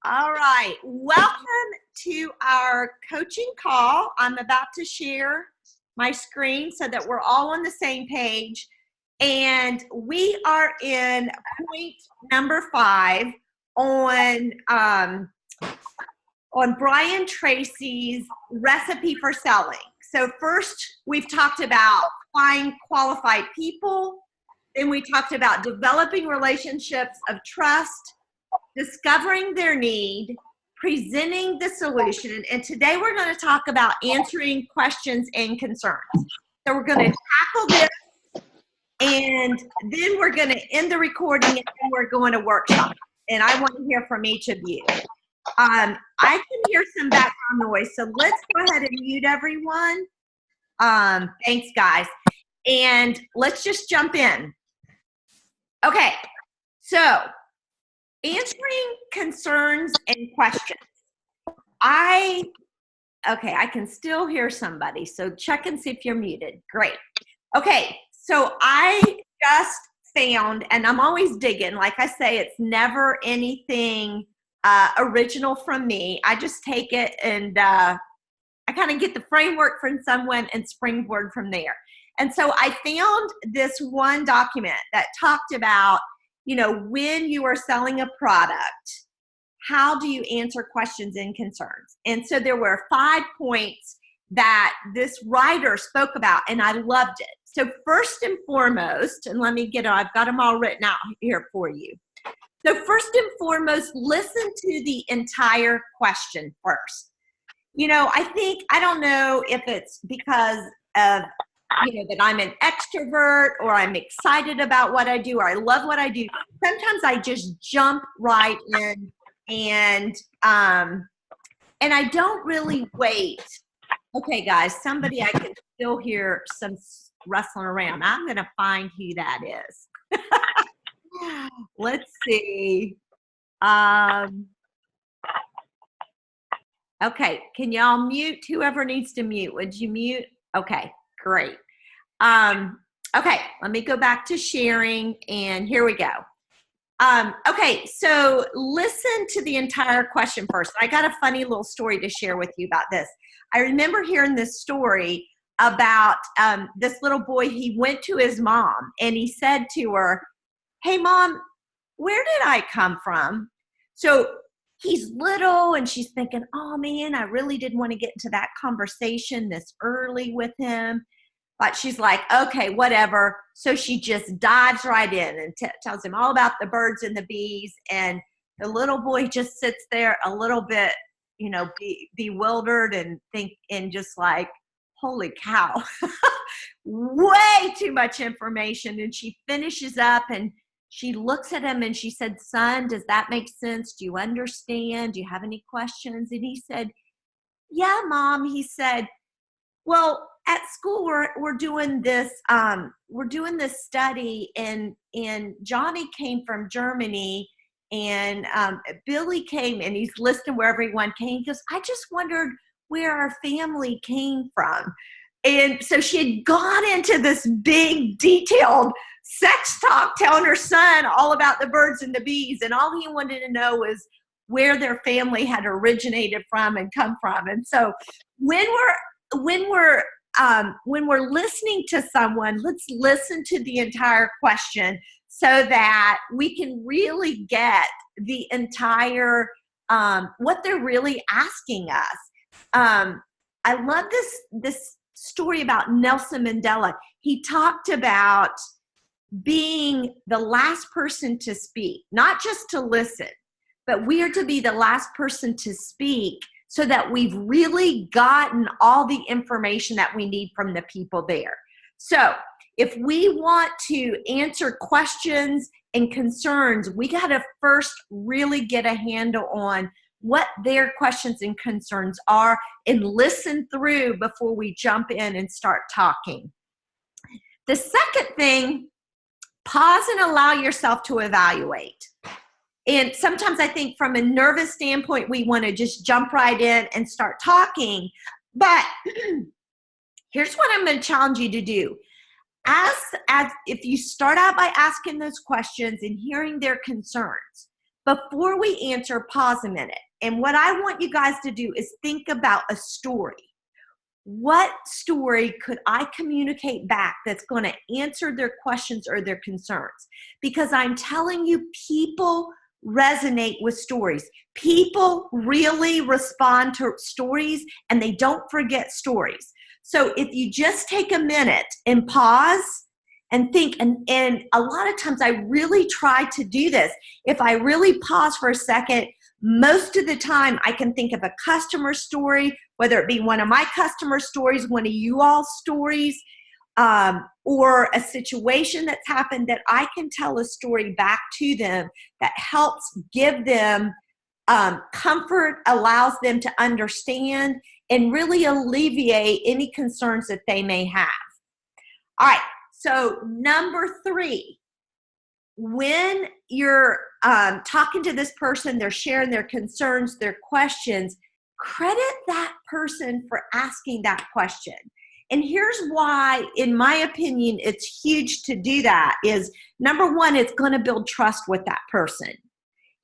All right. Welcome to our coaching call. I'm about to share my screen so that we're all on the same page. And we are in point number 5 on Brian Tracy's recipe for selling. So first, we've talked about find qualified people. Then we talked about developing relationships of trust, discovering their need, presenting the solution, and today we're going to talk about answering questions and concerns. So we're going to tackle this, and then we're going to end the recording, and then we're going to workshop. And I want to hear from each of you. I can hear some background noise, so let's go ahead and mute everyone. Thanks, guys. And let's just jump in. Okay, so answering concerns and questions. I can still hear somebody, so check and see if you're muted. Great. Okay, so I just found, and I'm always digging, like I say, it's never anything original from me. I just take it and I kind of get the framework from someone and springboard from there. And so I found this one document that talked about, when you are selling a product, how do you answer questions and concerns? And so there were 5 points that this writer spoke about, and I loved it. So first and foremost, and I've got them all written out here for you. So first and foremost, listen to the entire question first. I don't know if it's because of that I'm an extrovert or I'm excited about what I do or I love what I do. Sometimes I just jump right in and I don't really wait. Okay, guys, I can still hear some rustling around. I'm going to find who that is. Let's see. Okay, can y'all mute whoever needs to mute? Would you mute? Okay, great. Okay, let me go back to sharing, and here we go. Okay, so listen to the entire question first. I got a funny little story to share with you about this. I remember hearing this story about this little boy. He went to his mom, and he said to her, "Hey, Mom, where did I come from?" So he's little, and she's thinking, "Oh, man, I really didn't want to get into that conversation this early with him." But she's like, okay, whatever. So she just dives right in and tells him all about the birds and the bees. And the little boy just sits there a little bit, bewildered and just like, holy cow, way too much information. And she finishes up and she looks at him and she said, "Son, does that make sense? Do you understand? Do you have any questions?" And he said, "Yeah, Mom." He said, "Well, at school we're doing this study, and Johnny came from Germany, and Billy came," and he's listing where everyone came. He goes, "I just wondered where our family came from." And so she had gone into this big detailed sex talk, telling her son all about the birds and the bees, and all he wanted to know was where their family had originated from and come from. And so when we're listening to someone, let's listen to the entire question so that we can really get the entire, what they're really asking us. I love this story about Nelson Mandela. He talked about being the last person to speak, not just to listen, but we are to be the last person to speak so that we've really gotten all the information that we need from the people there. So if we want to answer questions and concerns, we got to first really get a handle on what their questions and concerns are and listen through before we jump in and start talking. The second thing, pause and allow yourself to evaluate. And sometimes I think from a nervous standpoint, we want to just jump right in and start talking. But here's what I'm going to challenge you to do. As if you start out by asking those questions and hearing their concerns, Before we answer, pause a minute. And what I want you guys to do is think about a story. What story could I communicate back that's going to answer their questions or their concerns? Because I'm telling you, people resonate with stories. People really respond to stories, and they don't forget stories. So if you just take a minute and pause and think, and a lot of times I really try to do this. If I really pause for a second, most of the time I can think of a customer story, whether it be one of my customer stories, one of you all's stories, or a situation that's happened that I can tell a story back to them that helps give them comfort, allows them to understand, and really alleviate any concerns that they may have. All right, so number 3, when you're talking to this person, they're sharing their concerns, their questions, credit that person for asking that question. And here's why, in my opinion, it's huge to do that is, number 1, it's going to build trust with that person.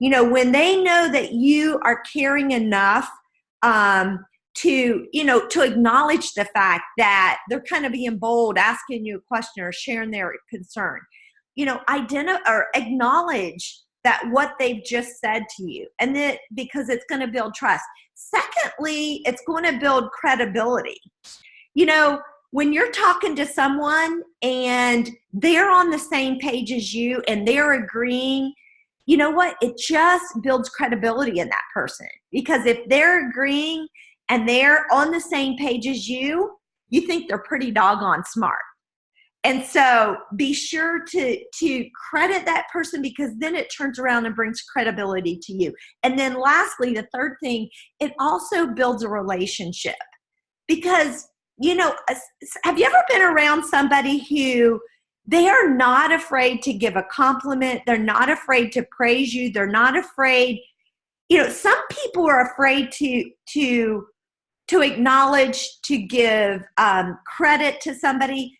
You know, when they know that you are caring enough to acknowledge the fact that they're kind of being bold, asking you a question or sharing their concern, acknowledge that what they've just said to you, and then because it's going to build trust. Secondly, it's going to build credibility. You know, when you're talking to someone and they're on the same page as you and they're agreeing, you know what? It just builds credibility in that person, because if they're agreeing and they're on the same page as you think they're pretty doggone smart. And so be sure to credit that person, because then it turns around and brings credibility to you. And then lastly, the third thing, it also builds a relationship. Because, have you ever been around somebody who they are not afraid to give a compliment? They're not afraid to praise you. They're not afraid. Some people are afraid to acknowledge, to give credit to somebody.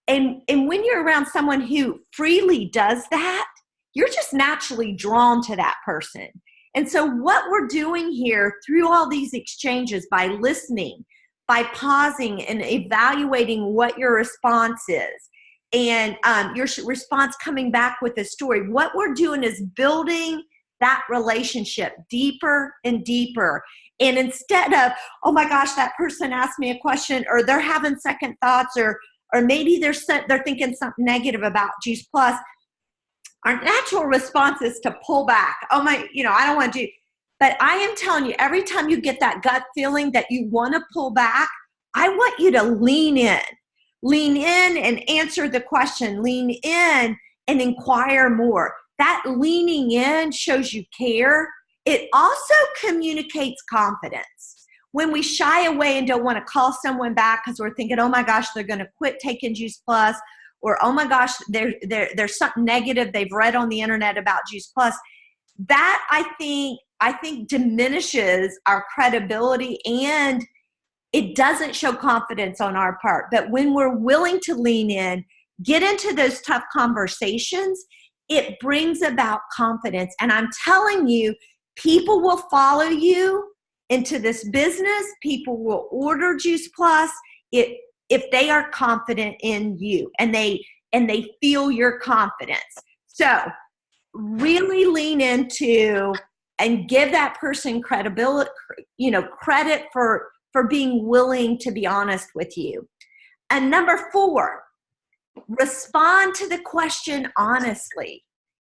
And when you're around someone who freely does that, you're just naturally drawn to that person. And so what we're doing here through all these exchanges, by listening, by pausing and evaluating what your response is, and your response coming back with a story, what we're doing is building that relationship deeper and deeper. And instead of, oh my gosh, that person asked me a question, or they're having second thoughts, or maybe they're thinking something negative about Juice Plus, our natural response is to pull back. Oh my, I don't want to do. But I am telling you, every time you get that gut feeling that you want to pull back, I want you to lean in. Lean in and answer the question. Lean in and inquire more. That leaning in shows you care. It also communicates confidence. When we shy away and don't want to call someone back because we're thinking, oh my gosh, they're going to quit taking Juice Plus, or oh my gosh, there's something negative they've read on the internet about Juice Plus, that I think diminishes our credibility, and it doesn't show confidence on our part. But when we're willing to lean in, get into those tough conversations, it brings about confidence. And I'm telling you, people will follow you into this business. People will order Juice Plus if they are confident in you and they feel your confidence. So really lean into and give that person credibility, credit for being willing to be honest with you. And number 4, respond to the question honestly.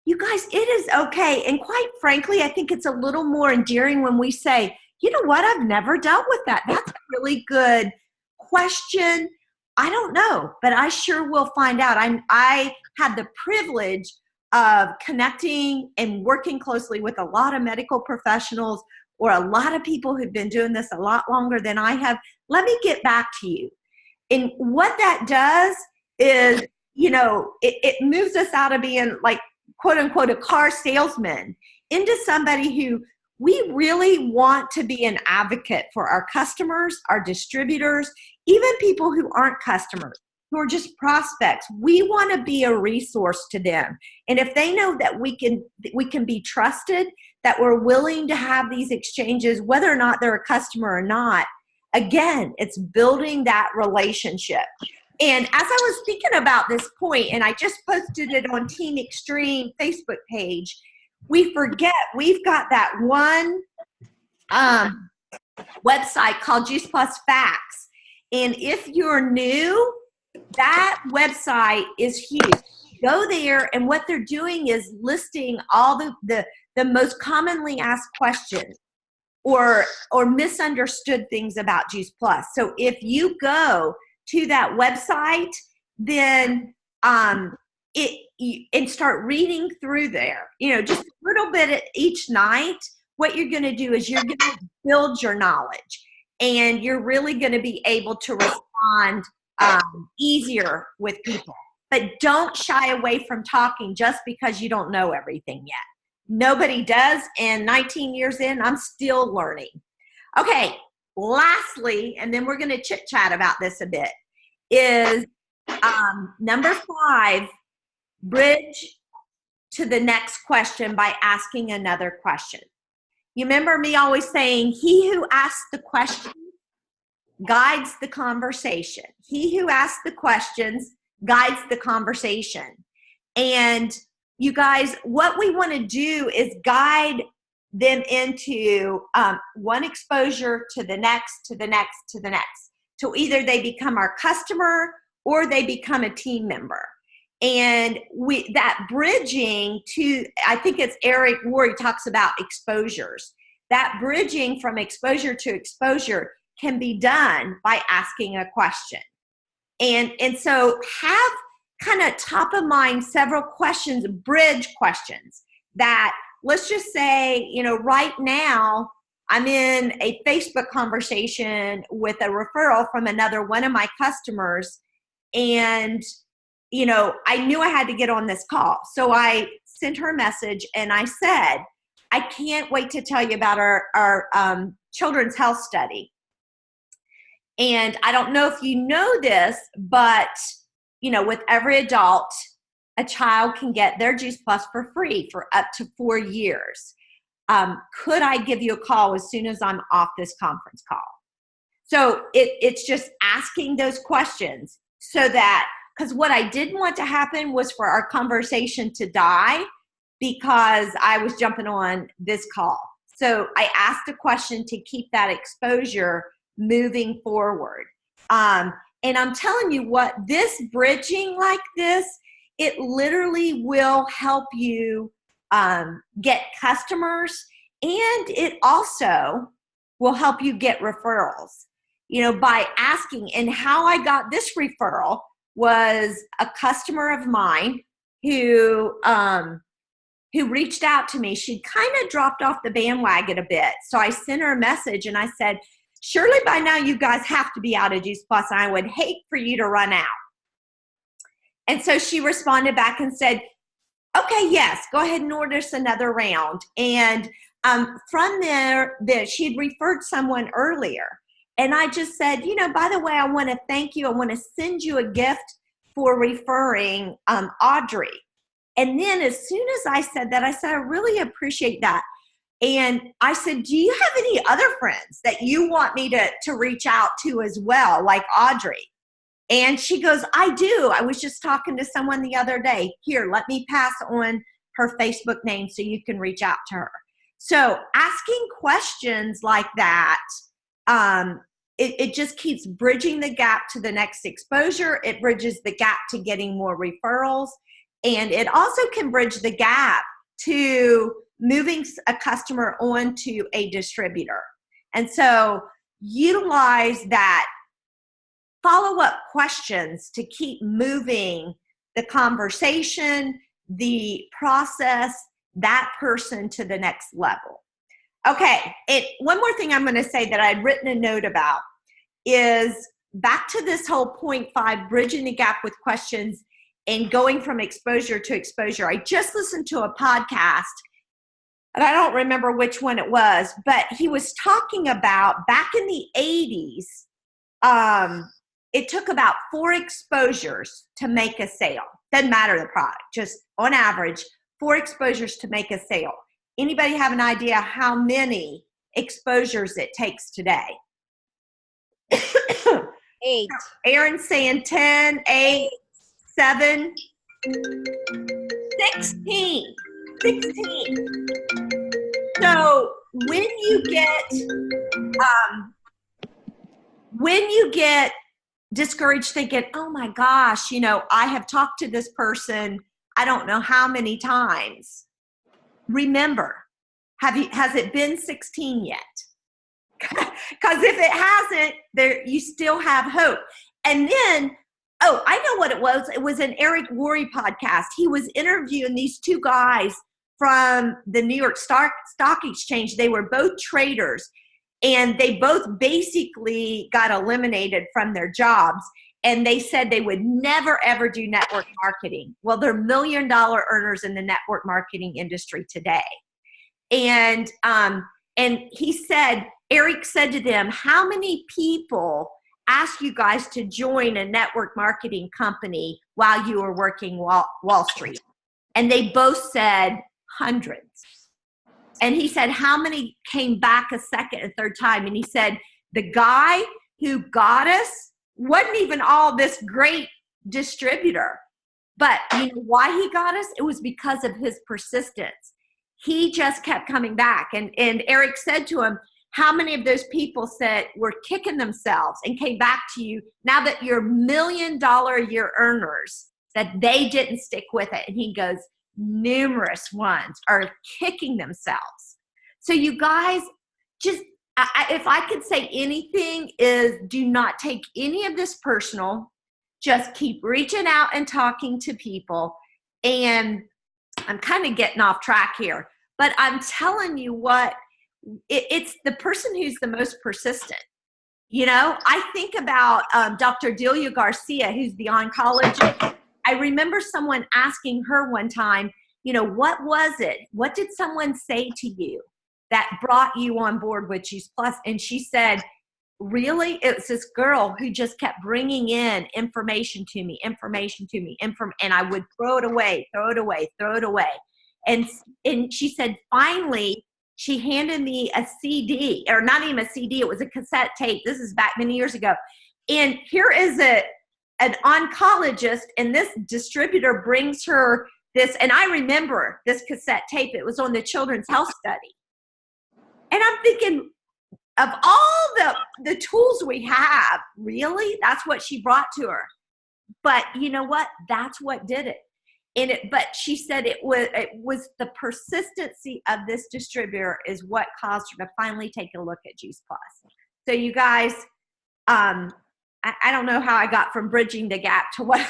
You guys, it is okay. And quite frankly, I think it's a little more endearing when we say, you know what, I've never dealt with that. That's a really good question. I don't know, but I sure will find out. I had the privilege of connecting and working closely with a lot of medical professionals, or a lot of people who've been doing this a lot longer than I have. Let me get back to you. And what that does is, it moves us out of being like, quote unquote, a car salesman into somebody who we really want to be an advocate for our customers, our distributors, even people who aren't customers. who are just prospects. We want to be a resource to them. And if they know that we can be trusted, that we're willing to have these exchanges, whether or not they're a customer or not, again, it's building that relationship. And as I was thinking about this point, and I just posted it on Team Extreme Facebook page, we forget we've got that one website called Juice Plus Facts. And if you're new, that website is huge. Go there, and what they're doing is listing all the most commonly asked questions or misunderstood things about Juice Plus. So if you go to that website, then and start reading through there, just a little bit each night, what you're going to do is you're going to build your knowledge, and you're really going to be able to respond easier with people. But don't shy away from talking just because you don't know everything yet. Nobody does, and 19 years in, I'm still learning. Okay, lastly, and then we're going to chit-chat about this a bit, is number 5, bridge to the next question by asking another question. You remember me always saying, he who asks the question guides the conversation. He who asks the questions guides the conversation. And you guys, what we want to do is guide them into one exposure to the next, to the next, to the next. So either they become our customer or they become a team member. And that bridging to, I think it's Eric Worre talks about exposures. That bridging from exposure to exposure can be done by asking a question. And so have kind of top of mind several questions, bridge questions that, let's just say, right now I'm in a Facebook conversation with a referral from another one of my customers, and I knew I had to get on this call. So I sent her a message and I said, I can't wait to tell you about our children's health study. And I don't know if you know this, but with every adult, a child can get their Juice Plus for free for up to 4 years. Could I give you a call as soon as I'm off this conference call? So it's just asking those questions, so that, because what I didn't want to happen was for our conversation to die because I was jumping on this call. So I asked a question to keep that exposure moving forward. And I'm telling you what, this bridging like this, it literally will help you get customers, and it also will help you get referrals, by asking. And how I got this referral was a customer of mine who reached out to me. She kind of dropped off the bandwagon a bit. So I sent her a message and I said, surely by now you guys have to be out of Juice Plus, and I would hate for you to run out. And so she responded back and said, okay, yes, go ahead and order us another round. And from there, she had referred someone earlier. And I just said, by the way, I want to thank you. I want to send you a gift for referring Audrey. And then as soon as I said that, I said, I really appreciate that. And I said, do you have any other friends that you want me to reach out to as well, like Audrey? And she goes, I do. I was just talking to someone the other day. Here, let me pass on her Facebook name so you can reach out to her. So asking questions like that, it just keeps bridging the gap to the next exposure. It bridges the gap to getting more referrals. And it also can bridge the gap to moving a customer onto a distributor. And so utilize that follow-up questions to keep moving the conversation, the process, that person to the next level. Okay, one more thing I'm going to say that I'd written a note about is back to this whole point 5, bridging the gap with questions and going from exposure to exposure. I just listened to a podcast, and I don't remember which one it was, but he was talking about back in the 80s, it took about 4 exposures to make a sale. Doesn't matter the product, just on average, 4 exposures to make a sale. Anybody have an idea how many exposures it takes today? 8. Aaron's saying 10, 8, 7, 16. 16. So when you get discouraged thinking, oh my gosh, I have talked to this person I don't know how many times. Remember, has it been 16 yet? Because if it hasn't, you still have hope. And then, I know what it was. It was an Eric Worre podcast. He was interviewing these 2 guys from the New York Stock Exchange. They were both traders, and they both basically got eliminated from their jobs. And they said they would never, ever do network marketing. Well, they're $1 million earners in the network marketing industry today. And he said, Eric said to them, how many people asked you guys to join a network marketing company while you were working Wall Street? And they both said hundreds. And he said, how many came back a second and third time? And he said, the guy who got us wasn't even all this great distributor. But you know why he got us? It was because of his persistence. He just kept coming back. And Eric said to him, how many of those people said were kicking themselves and came back to you now that you're $1 million a year earners, that they didn't stick with it? And he goes, numerous ones are kicking themselves. So you guys, just if I could say anything, is do not take any of this personal. Just keep reaching out and talking to people. And I'm kind of getting off track here, but I'm telling you what, it's the person who's the most persistent. I think about Dr. Delia Garcia, who's the oncologist. I remember someone asking her one time, what was it? What did someone say to you that brought you on board with Juice Plus? And she said, really, it was this girl who just kept bringing in information to me, and I would throw it away. And she said, finally, she handed me a CD, or not even a CD, it was a cassette tape. This is back many years ago. And here is an oncologist, and this distributor brings her this, and I remember this cassette tape. It was on the Children's Health Study. And I'm thinking, of all the tools we have, really? That's what she brought to her. But you know what? That's what did it. But she said it was the persistency of this distributor is what caused her to finally take a look at Juice Plus. So you guys, I don't know how I got from bridging the gap to what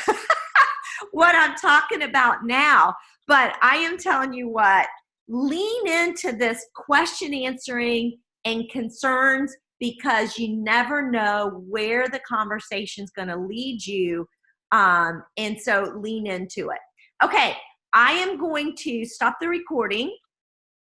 what I'm talking about now, but I am telling you what, lean into this question answering and concerns, because you never know where the conversation's going to lead you. And so lean into it. Okay, I am going to stop the recording.